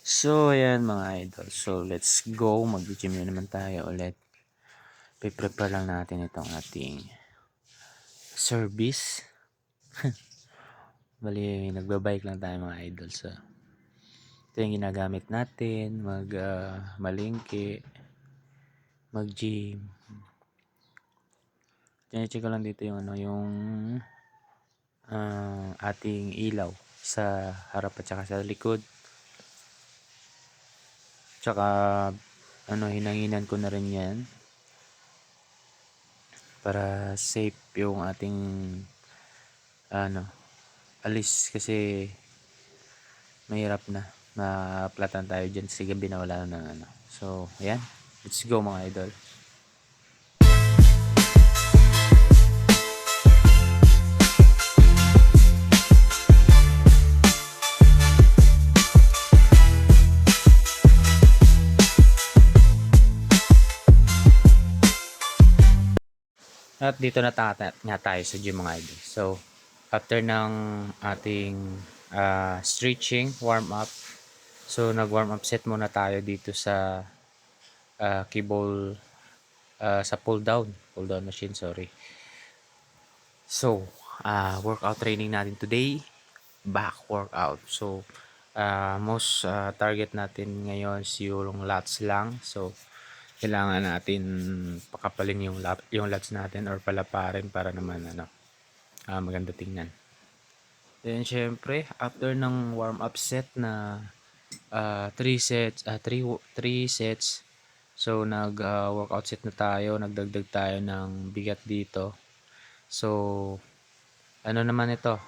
So, ayan mga idol. So, let's go. Mag-gym na naman tayo ulit. Prepare lang natin itong ating service. Bali, nagbabike lang tayo mga idol. So, ito yung ginagamit natin. Malingki. Mag-gym. Check ko lang dito yung ating ilaw sa harap at saka sa likod. Tsaka, hinanginan ko na rin yan. Para safe yung ating alis kasi mahirap na maplatan tayo dyan sa gabi na wala na so ayan, let's go mga idol. At dito na nga tayo sa gym mga idol. So after ng ating stretching, warm up, so nag warm up set muna tayo dito sa cable, sa pull down machine, sorry. So workout training natin today, back workout. So most target natin ngayon is yung lats lang. So kailangan natin pakapalin yung lats natin or palaparin para naman maganda tingnan. Then syempre after ng warm up set na 3 sets, so nag workout set na tayo, nagdagdag tayo ng bigat dito. So ano naman ito,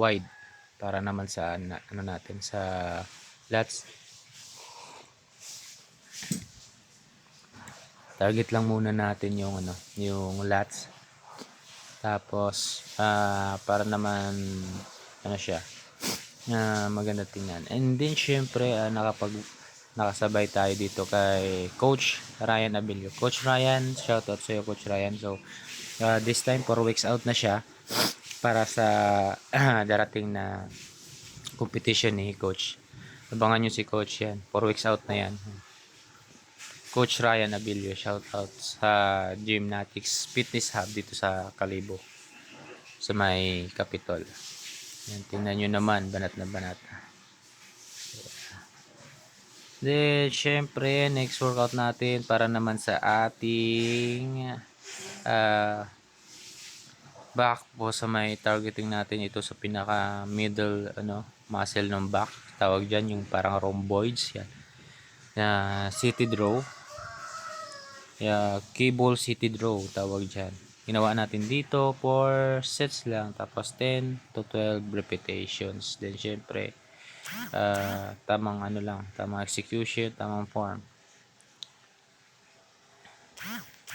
wide para naman sa natin sa lats. Target lang muna natin yung lats. Tapos para naman siya maganda tingnan. And then syempre nakasabay tayo dito kay Coach Ryan Abilio. Coach Ryan, shoutout sa iyo Coach Ryan. So this time 4 weeks out na siya para sa darating na competition ni Coach. Abangan nyo si Coach yan. 4 weeks out na yan. Coach Ryan Abilio, shoutout sa Gymnastics Fitness Hub dito sa Kalibo, sa may Capitol. Yan, tingnan nyo naman, banat na banat. Then syempre next workout natin para naman sa ating back po, sa may targeting natin ito sa pinaka middle muscle ng back, tawag dyan yung parang rhomboids yan, seated row, cable seated row tawag dyan. Ginawa natin dito 4 sets lang, tapos 10 to 12 repetitions. Then syempre tamang tamang execution, tamang form.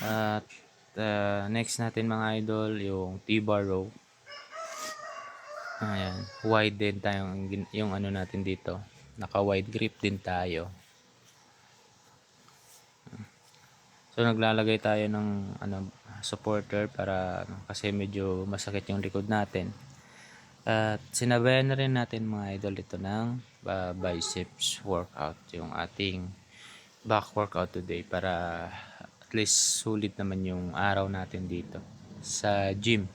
At next natin mga idol yung T-bar row. Ayan, wide din tayo yung natin dito, naka wide grip din tayo. So naglalagay tayo ng supporter para kasi medyo masakit yung likod natin. At sinabayan na rin natin mga idol ito ng biceps workout, yung ating back workout today, para at least sulit naman yung araw natin dito sa gym.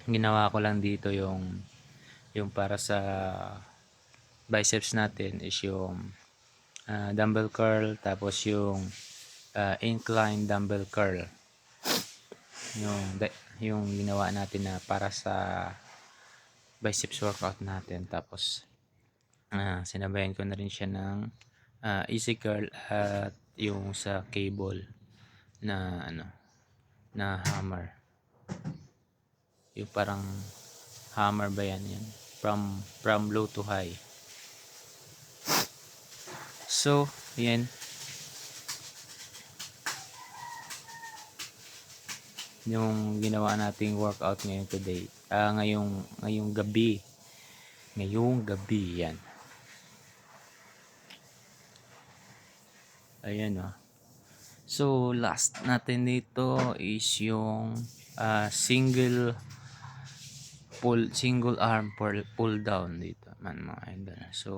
Ginawa ko lang dito yung para sa biceps natin is yung dumbbell curl, tapos yung incline dumbbell curl, yung ginawa natin na para sa biceps workout natin. Tapos sinabayan ko na rin siya ng easy curl at yung sa cable na na hammer, yung parang hammer ba yan from low to high. So yan, yung ginawa nating workout ngayon today, ngayong gabi yan. Ayan so last natin dito is yung single single arm pull down dito man mga idol. So,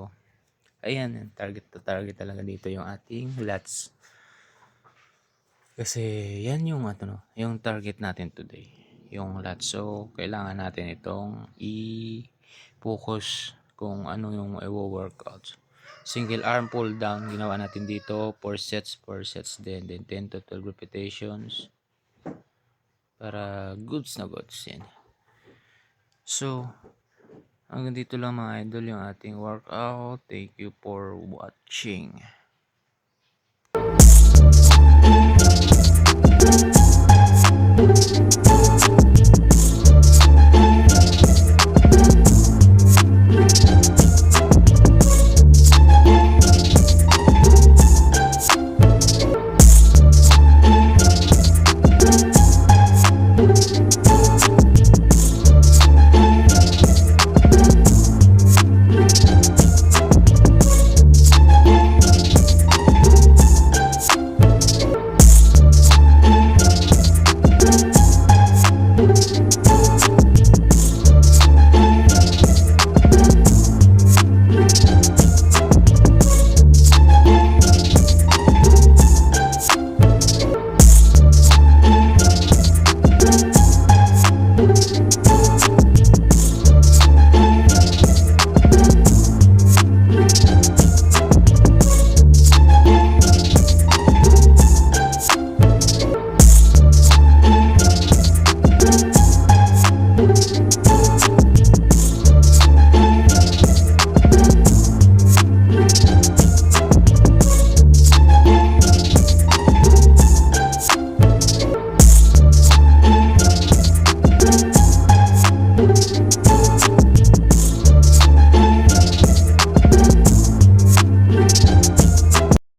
ayan, target to target talaga dito yung ating lats. Kasi yan yung yung target natin today, yung lats. So, kailangan natin itong i-focus kung ano yung i-workout. Single arm pull down, ginawa natin dito, 4 sets din, then 10 to 12 repetitions. Para goods na goods yan. So, hanggang dito lang mga idol yung ating workout. Thank you for watching.